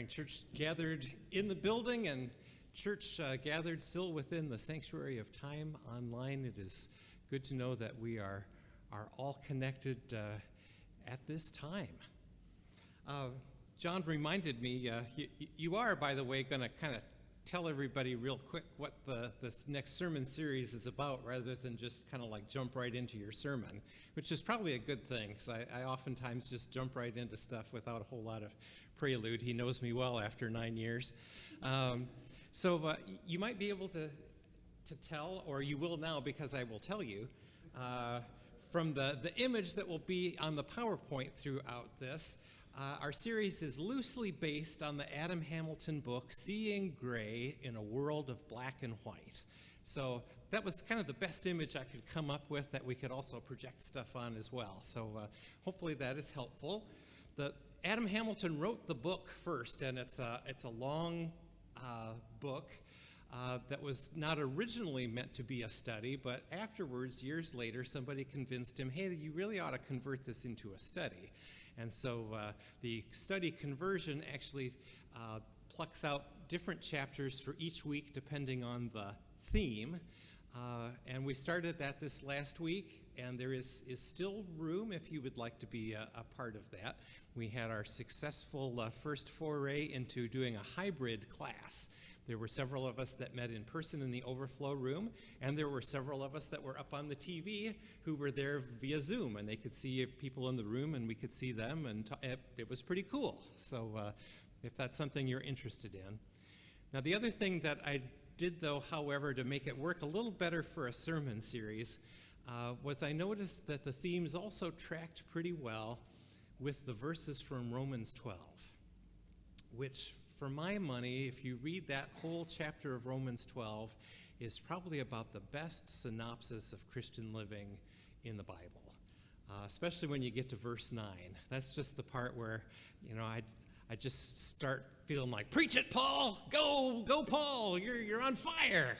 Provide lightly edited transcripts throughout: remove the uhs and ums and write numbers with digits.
morning. Church gathered in the building and church gathered still within the sanctuary of time online. It is good to know that we are all connected at this time. John reminded me, you are, by the way, going to kind of tell everybody real quick what this next sermon series is about rather than just kind of like jump right into your sermon, which is probably a good thing because I oftentimes just jump right into stuff without a whole lot of prelude. He knows me well after 9 years. So you might be able to tell, or you will now because I will tell you, from the image that will be on the PowerPoint throughout this. Our series is loosely based on the Adam Hamilton book, Seeing Gray in a World of Black and White. So that was kind of the best image I could come up with that we could also project stuff on as well. So hopefully that is helpful. Adam Hamilton wrote the book first, and it's a long book that was not originally meant to be a study, but afterwards, years later, somebody convinced him, hey, you really ought to convert this into a study. And so the study conversion actually plucks out different chapters for each week depending on the theme. And we started that this last week, and there is still room if you would like to be a part of that. We had our successful first foray into doing a hybrid class. There were several of us that met in person in the overflow room, and there were several of us that were up on the TV who were there via Zoom, and they could see people in the room, and we could see them, and it was pretty cool. So if that's something you're interested in. Now, the other thing that I did, though, however, to make it work a little better for a sermon series, was I noticed that the themes also tracked pretty well with the verses from Romans 12, which, for my money, if you read that whole chapter of Romans 12, is probably about the best synopsis of Christian living in the Bible, especially when you get to verse 9. That's just the part where, I just start feeling like, preach it, Paul! Go, Paul! You're on fire!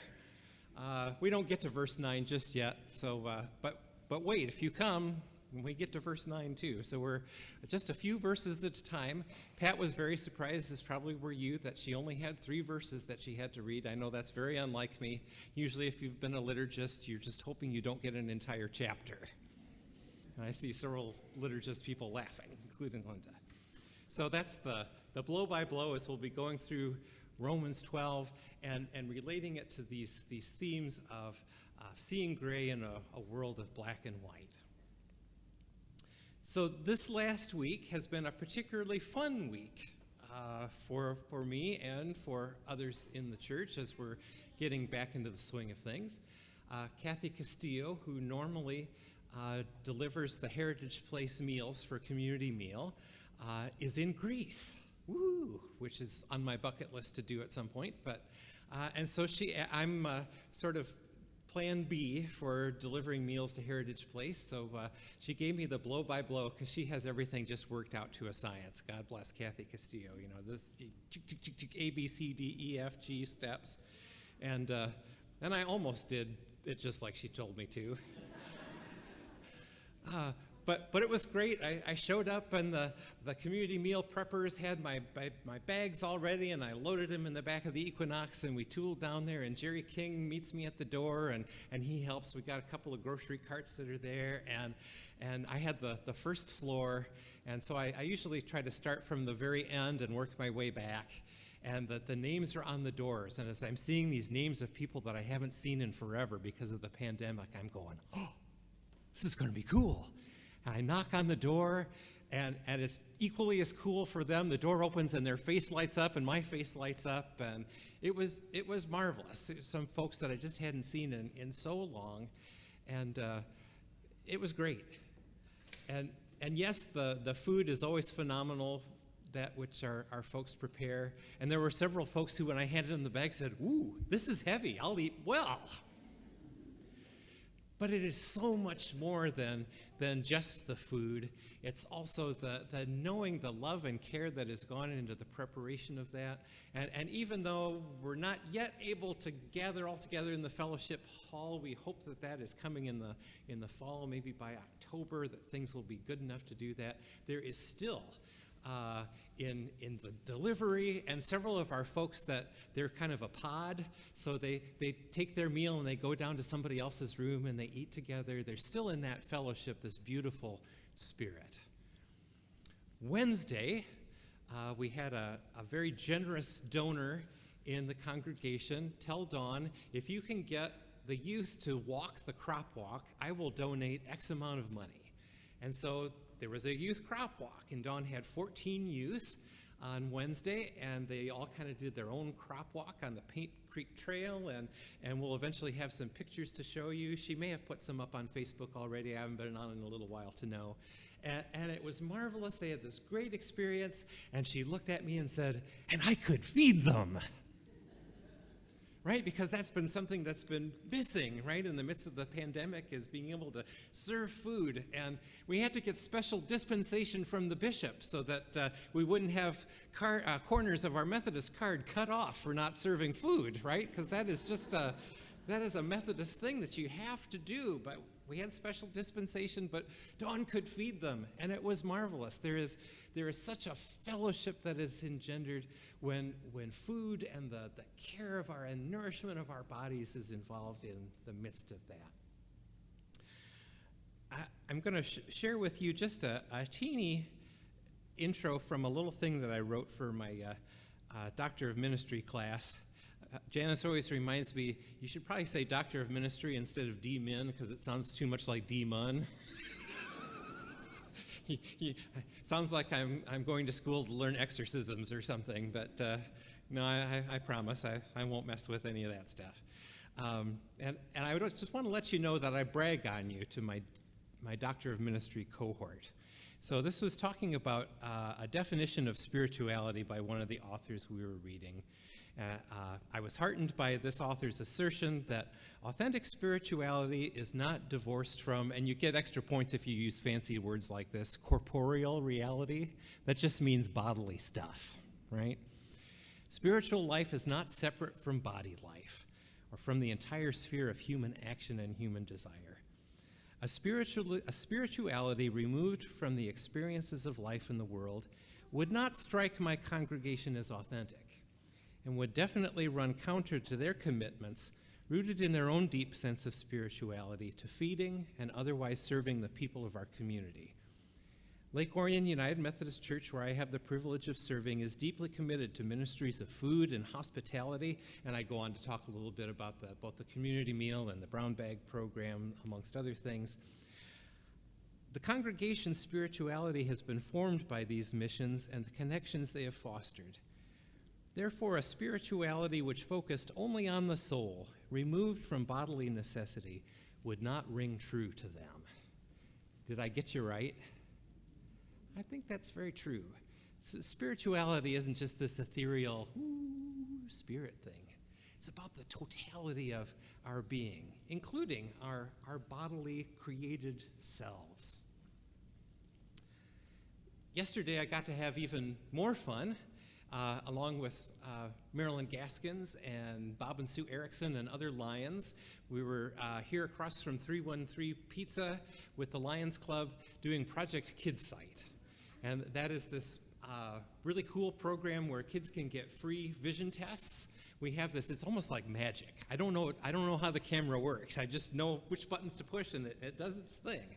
We don't get to verse 9 just yet, so but wait, if you come, we get to verse 9 too. So we're just a few verses at a time. Pat was very surprised, as probably were you, that she only had 3 verses that she had to read. I know that's very unlike me. Usually if you've been a liturgist, you're just hoping you don't get an entire chapter. And I see several liturgist people laughing, including Linda. So that's the blow by blow as we'll be going through Romans 12 and relating it to these themes of seeing gray in a world of black and white. So this last week has been a particularly fun week for me and for others in the church as we're getting back into the swing of things. Kathy Castillo, who normally delivers the Heritage Place meals for Community Meal, is in Greece, which is on my bucket list to do at some point. And so I'm sort of plan B for delivering meals to Heritage Place. So she gave me the blow-by-blow because she has everything just worked out to a science. God bless Kathy Castillo. This A, B, C, D, E, F, G steps. And I almost did it just like she told me to. But it was great. I showed up, and the community meal preppers had my bags all ready, and I loaded them in the back of the Equinox, and we tooled down there, and Jerry King meets me at the door, and he helps. We got a couple of grocery carts that are there, and I had the first floor, and so I usually try to start from the very end and work my way back. And the names are on the doors, and as I'm seeing these names of people that I haven't seen in forever because of the pandemic, I'm going, oh, this is going to be cool. And I knock on the door, and it's equally as cool for them. The door opens, and their face lights up, and my face lights up, and it was marvelous. It was some folks that I just hadn't seen in so long, and it was great. And yes, the food is always phenomenal, that which our folks prepare. And there were several folks who, when I handed them the bag, said, "Ooh, this is heavy. I'll eat well." But it is so much more than just the food. It's also the knowing the love and care that has gone into the preparation of that. And even though we're not yet able to gather all together in the fellowship hall, we hope that is coming in the fall, maybe by October, that things will be good enough to do that. There is still in the delivery, and several of our folks that they're kind of a pod, so they take their meal and they go down to somebody else's room and they eat together. They're still in that fellowship, this beautiful spirit. Wednesday, we had a very generous donor in the congregation tell Dawn, if you can get the youth to walk the crop walk, I will donate X amount of money. And so there was a youth crop walk, and Dawn had 14 youth on Wednesday, and they all kind of did their own crop walk on the Paint Creek Trail, and we'll eventually have some pictures to show you. She may have put some up on Facebook already. I haven't been on in a little while to know. And it was marvelous. They had this great experience, and she looked at me and said, and I could feed them. Right? Because that's been something that's been missing, right, in the midst of the pandemic, is being able to serve food. And we had to get special dispensation from the bishop so that we wouldn't have corners of our Methodist card cut off for not serving food, right? Because that is just that is a Methodist thing that you have to do. But we had special dispensation, but Dawn could feed them, and it was marvelous. There is such a fellowship that is engendered when food and the care of our and nourishment of our bodies is involved in the midst of that. I'm going to share with you just a teeny intro from a little thing that I wrote for my Doctor of Ministry class. Janice always reminds me, you should probably say Doctor of Ministry instead of D-Min, because it sounds too much like D-Mun. Sounds like I'm going to school to learn exorcisms or something, but no, I promise I won't mess with any of that stuff. And I would just want to let you know that I brag on you to my Doctor of Ministry cohort. So this was talking about a definition of spirituality by one of the authors we were reading. I was heartened by this author's assertion that authentic spirituality is not divorced from, and you get extra points if you use fancy words like this, corporeal reality. That just means bodily stuff, right? Spiritual life is not separate from body life or from the entire sphere of human action and human desire. A spirituality removed from the experiences of life in the world would not strike my congregation as authentic, and would definitely run counter to their commitments, rooted in their own deep sense of spirituality, to feeding and otherwise serving the people of our community. Lake Orion United Methodist Church, where I have the privilege of serving, is deeply committed to ministries of food and hospitality, and I go on to talk a little bit about both the community meal and the brown bag program, amongst other things. The congregation's spirituality has been formed by these missions and the connections they have fostered. Therefore, a spirituality which focused only on the soul, removed from bodily necessity, would not ring true to them. Did I get you right? I think that's very true. Spirituality isn't just this ethereal spirit thing. It's about the totality of our being, including our bodily created selves. Yesterday, I got to have even more fun. Along with Marilyn Gaskins and Bob and Sue Erickson and other Lions. We were here across from 313 Pizza with the Lions Club doing Project KidSight. And that is this really cool program where kids can get free vision tests. We have this, it's almost like magic. I don't know how the camera works. I just know which buttons to push and it does its thing.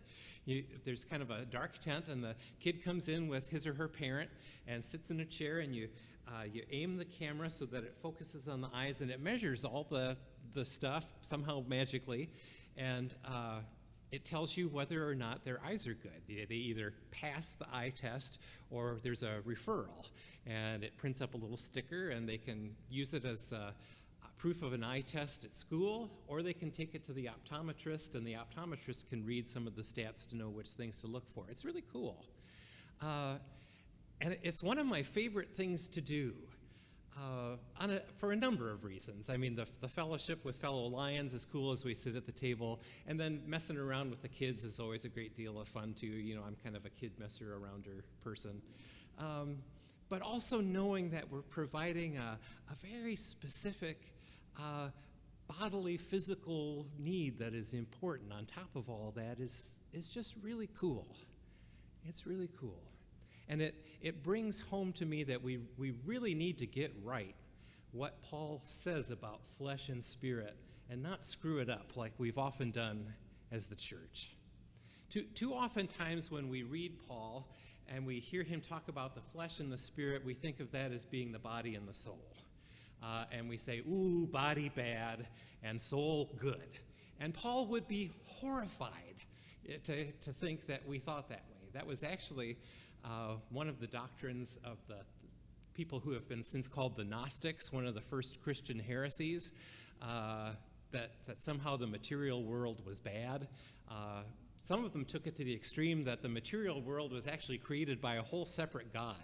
There's kind of a dark tent, and the kid comes in with his or her parent and sits in a chair, and you aim the camera so that it focuses on the eyes, and it measures all the stuff somehow magically, and it tells you whether or not their eyes are good. They either pass the eye test or there's a referral, and it prints up a little sticker, and they can use it as proof of an eye test at school, or they can take it to the optometrist, and the optometrist can read some of the stats to know which things to look for. It's really cool. And it's one of my favorite things to do for a number of reasons. I mean, the fellowship with fellow Lions is cool as we sit at the table, and then messing around with the kids is always a great deal of fun too. You know, I'm kind of a kid messer-arounder person. But also knowing that we're providing a very specific bodily, physical need that is important on top of all that is just really cool. It's really cool. And it brings home to me that we really need to get right what Paul says about flesh and spirit and not screw it up like we've often done as the church. Too often times when we read Paul and we hear him talk about the flesh and the spirit, we think of that as being the body and the soul. And we say, ooh, body bad and soul good. And Paul would be horrified to think that we thought that way. That was actually one of the doctrines of the people who have been since called the Gnostics, one of the first Christian heresies, that somehow the material world was bad. Some of them took it to the extreme that the material world was actually created by a whole separate God.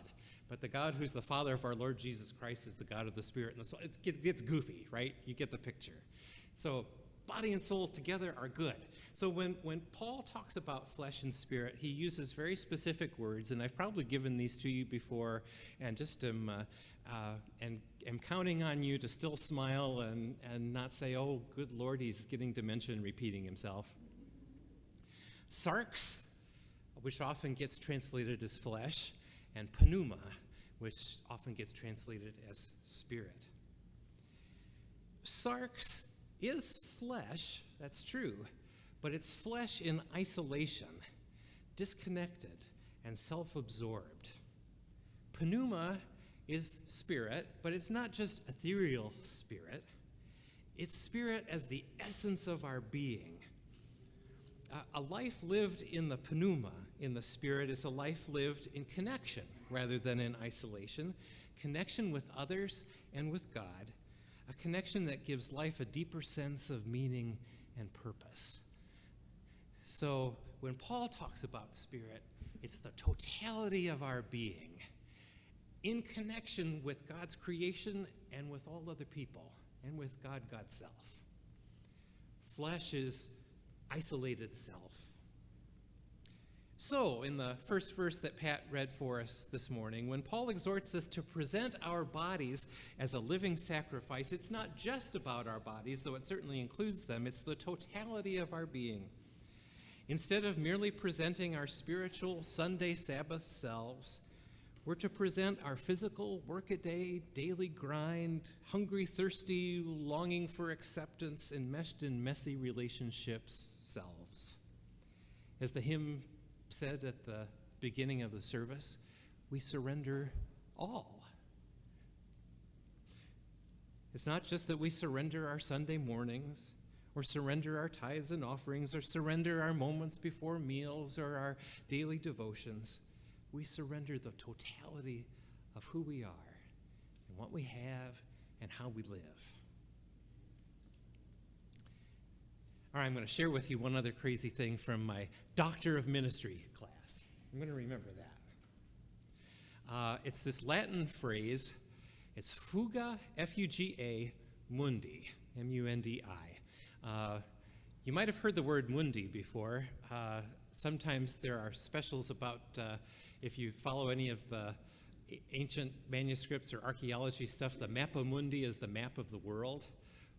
But the God who's the Father of our Lord Jesus Christ is the God of the Spirit and the soul. It gets goofy, right? You get the picture. So body and soul together are good. So when Paul talks about flesh and spirit, he uses very specific words, and I've probably given these to you before, and just am counting on you to still smile and not say, oh, good Lord, he's getting dementia and repeating himself. Sarx, which often gets translated as flesh, and pneuma, which often gets translated as spirit. Sarx is flesh, that's true, but it's flesh in isolation, disconnected and self-absorbed. Pneuma is spirit, but it's not just ethereal spirit. It's spirit as the essence of our being. A life lived in the pneuma, in the spirit, is a life lived in connection rather than in isolation, connection with others and with God, a connection that gives life a deeper sense of meaning and purpose. So when Paul talks about spirit, it's the totality of our being in connection with God's creation and with all other people and with God, God's self. Flesh is isolated self. So, in the first verse that Pat read for us this morning, when Paul exhorts us to present our bodies as a living sacrifice, it's not just about our bodies, though it certainly includes them. It's the totality of our being. Instead of merely presenting our spiritual Sunday Sabbath selves, we're to present our physical, workaday, daily grind, hungry, thirsty, longing for acceptance, enmeshed in messy relationships selves. As the hymn said at the beginning of the service, we surrender all. It's not just that we surrender our Sunday mornings, or surrender our tithes and offerings, or surrender our moments before meals, or our daily devotions. We surrender the totality of who we are and what we have and how we live. All right, I'm going to share with you one other crazy thing from my Doctor of Ministry class. I'm going to remember that. It's this Latin phrase. It's fuga, F-U-G-A, mundi, M-U-N-D-I. You might have heard the word mundi before. Sometimes there are specials about, if you follow any of the ancient manuscripts or archaeology stuff, the mappa mundi is the map of the world.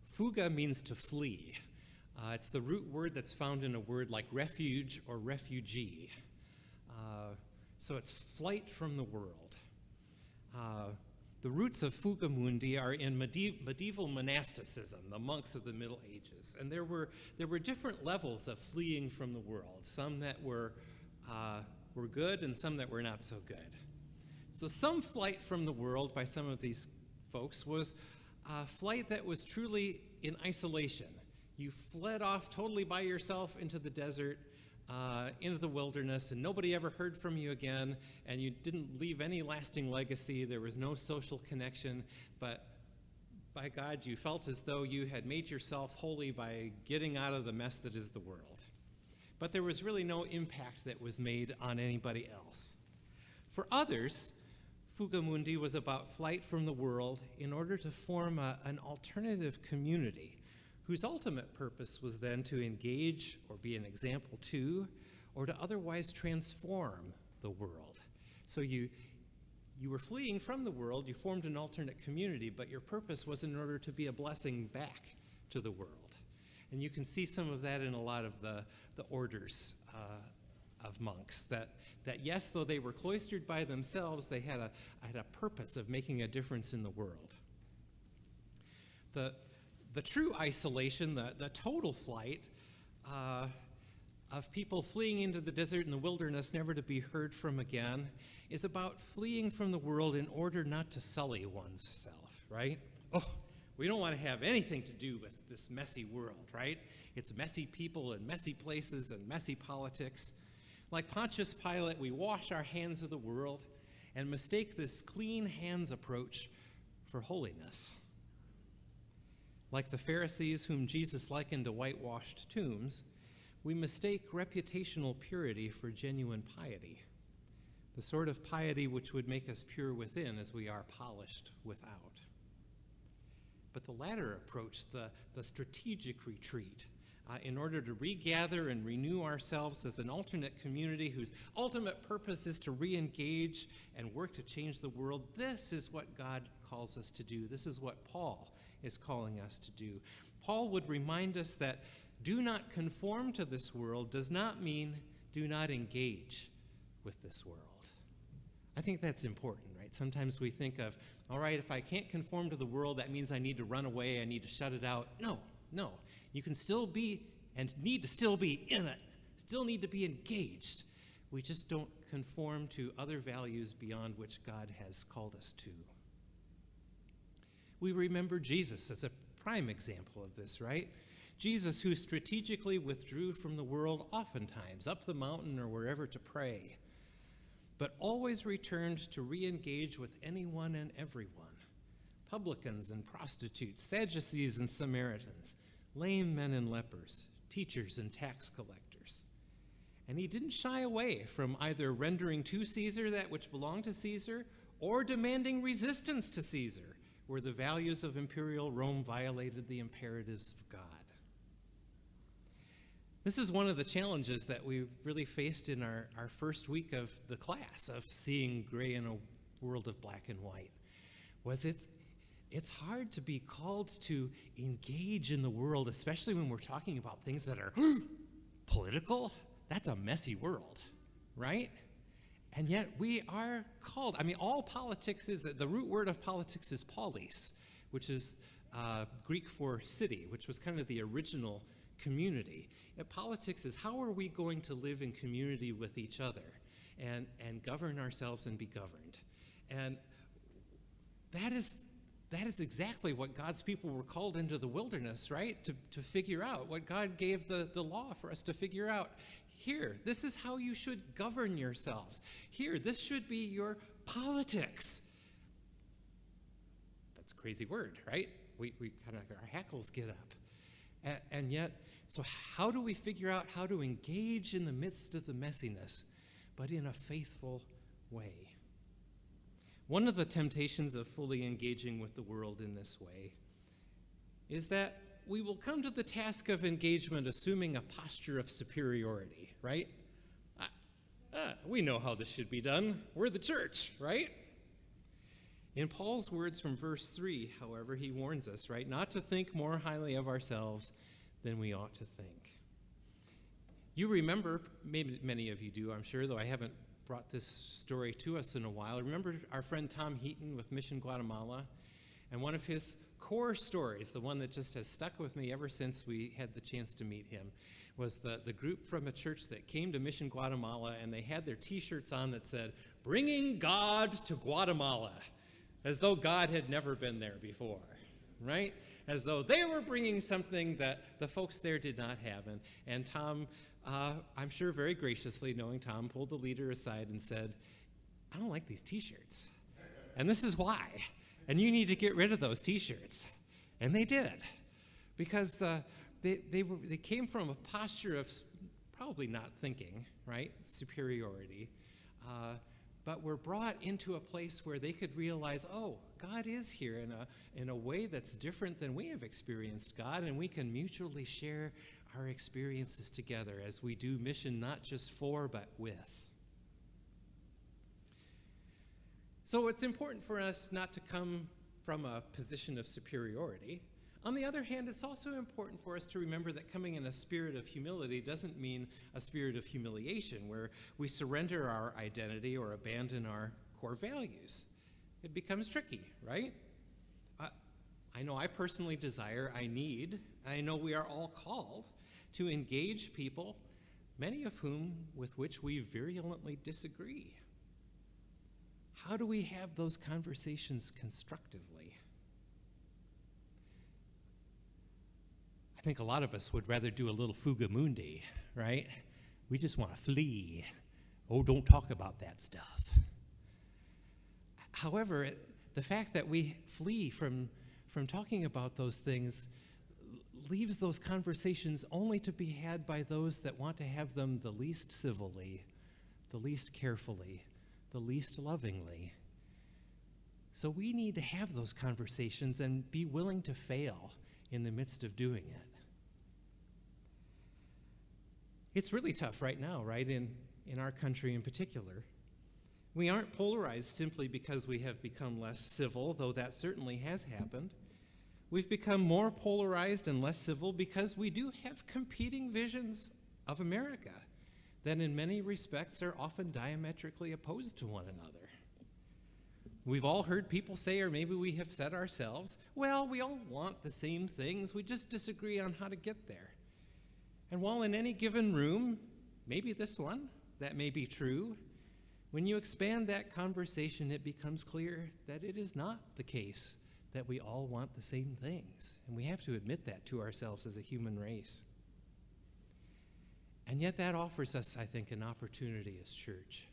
Fuga means to flee. It's the root word that's found in a word like refuge or refugee. So it's flight from the world. The roots of fuga mundi are in medieval monasticism, the monks of the Middle Ages. And there were different levels of fleeing from the world, some that were good and some that were not so good. So some flight from the world by some of these folks was a flight that was truly in isolation. You fled off totally by yourself into the desert, into the wilderness, and nobody ever heard from you again, and you didn't leave any lasting legacy. There was no social connection, but by God, you felt as though you had made yourself holy by getting out of the mess that is the world. But there was really no impact that was made on anybody else. For others, fuga mundi was about flight from the world in order to form an alternative community whose ultimate purpose was then to engage or be an example to, or to otherwise transform the world. So you were fleeing from the world, you formed an alternate community, but your purpose was in order to be a blessing back to the world. And you can see some of that in a lot of the orders of monks, that yes, though they were cloistered by themselves, they had a purpose of making a difference in the world. The true isolation, the total flight of people fleeing into the desert and the wilderness, never to be heard from again, is about fleeing from the world in order not to sully one's self, right? Oh, we don't want to have anything to do with this messy world, right? It's messy people and messy places and messy politics. Like Pontius Pilate, we wash our hands of the world and mistake this clean hands approach for holiness. Like the Pharisees whom Jesus likened to whitewashed tombs, we mistake reputational purity for genuine piety, the sort of piety which would make us pure within as we are polished without. But the latter approach, the strategic retreat, in order to regather and renew ourselves as an alternate community whose ultimate purpose is to re-engage and work to change the world, this is what God calls us to do. This is what Paul is calling us to do. Paul would remind us that do not conform to this world does not mean do not engage with this world. I think that's important, right? Sometimes we think of, all right, if I can't conform to the world, that means I need to run away, I need to shut it out. No. You can still be and need to still be in it, still need to be engaged. We just don't conform to other values beyond which God has called us to. We remember Jesus as a prime example of this, right? Jesus, who strategically withdrew from the world oftentimes, up the mountain or wherever to pray, but always returned to re-engage with anyone and everyone, publicans and prostitutes, Sadducees and Samaritans, lame men and lepers, teachers and tax collectors. And he didn't shy away from either rendering to Caesar that which belonged to Caesar or demanding resistance to Caesar, where the values of imperial Rome violated the imperatives of God. This is one of the challenges that we really faced in our first week of the class, of seeing gray in a world of black and white, was it's hard to be called to engage in the world, especially when we're talking about things that are political. That's a messy world, right? And yet we are called. I mean, all politics is, the root word of politics is polis, which is Greek for city, which was kind of the original community. And politics is how are we going to live in community with each other and govern ourselves and be governed. And that is exactly what God's people were called into the wilderness, right? To figure out what God gave the law for us to figure out. Here, this is how you should govern yourselves. Here, this should be your politics. That's a crazy word, right? We kind of, our hackles get up. And yet, so how do we figure out how to engage in the midst of the messiness, but in a faithful way? One of the temptations of fully engaging with the world in this way is that we will come to the task of engagement assuming a posture of superiority, right? We know how this should be done. We're the church, right? In Paul's words from verse 3, however, he warns us, right, not to think more highly of ourselves than we ought to think. You remember, maybe many of you do, I'm sure, though I haven't brought this story to us in a while. Remember our friend Tom Heaton with Mission Guatemala? And one of his core stories, the one that just has stuck with me ever since we had the chance to meet him, was the group from a church that came to Mission Guatemala, and they had their T-shirts on that said, "Bringing God to Guatemala," as though God had never been there before, right? As though they were bringing something that the folks there did not have. And Tom, I'm sure very graciously, knowing Tom, pulled the leader aside and said, "I don't like these T-shirts, and this is why. And you need to get rid of those T-shirts." And they did, because they came from a posture of probably not thinking, right, superiority, but were brought into a place where they could realize, oh, God is here in a way that's different than we have experienced God, and we can mutually share our experiences together as we do mission not just for, but with. So it's important for us not to come from a position of superiority. On the other hand, it's also important for us to remember that coming in a spirit of humility doesn't mean a spirit of humiliation where we surrender our identity or abandon our core values. It becomes tricky, right? I know I personally desire, I need, and I know we are all called to engage people, many of whom with which we virulently disagree. How do we have those conversations constructively? I think a lot of us would rather do a little fuga mundi, right? We just want to flee. Oh, don't talk about that stuff. However, the fact that we flee from talking about those things leaves those conversations only to be had by those that want to have them the least civilly, the least carefully, the least lovingly. So we need to have those conversations and be willing to fail in the midst of doing it. It's really tough right now, right, in our country in particular. We aren't polarized simply because we have become less civil, though that certainly has happened. We've become more polarized and less civil because we do have competing visions of America that in many respects are often diametrically opposed to one another. We've all heard people say, or maybe we have said ourselves, well, we all want the same things, we just disagree on how to get there. And while in any given room, maybe this one, that may be true, when you expand that conversation, it becomes clear that it is not the case that we all want the same things. And we have to admit that to ourselves as a human race. And yet that offers us, I think, an opportunity as church.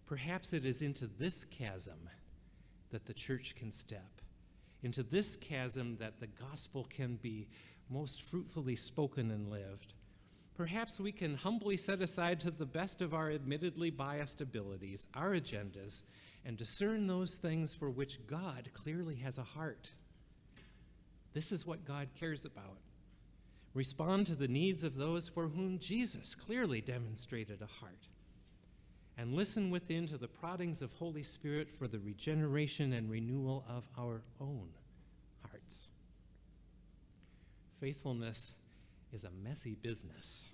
Perhaps it is into this chasm that the church can step, into this chasm that the gospel can be most fruitfully spoken and lived. Perhaps we can humbly set aside to the best of our admittedly biased abilities, our agendas, and discern those things for which God clearly has a heart. This is what God cares about. Respond to the needs of those for whom Jesus clearly demonstrated a heart. And listen within to the proddings of Holy Spirit for the regeneration and renewal of our own hearts. Faithfulness is a messy business.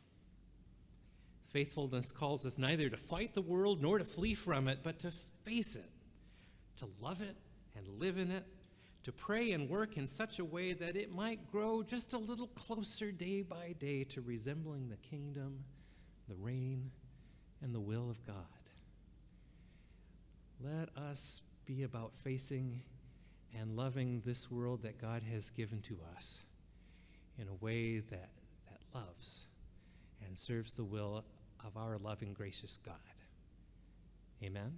Faithfulness calls us neither to fight the world nor to flee from it, but to face it, to love it and live in it, to pray and work in such a way that it might grow just a little closer day by day to resembling the kingdom, the reign, and the will of God. Let us be about facing and loving this world that God has given to us in a way that loves and serves the will of our loving, gracious God. Amen.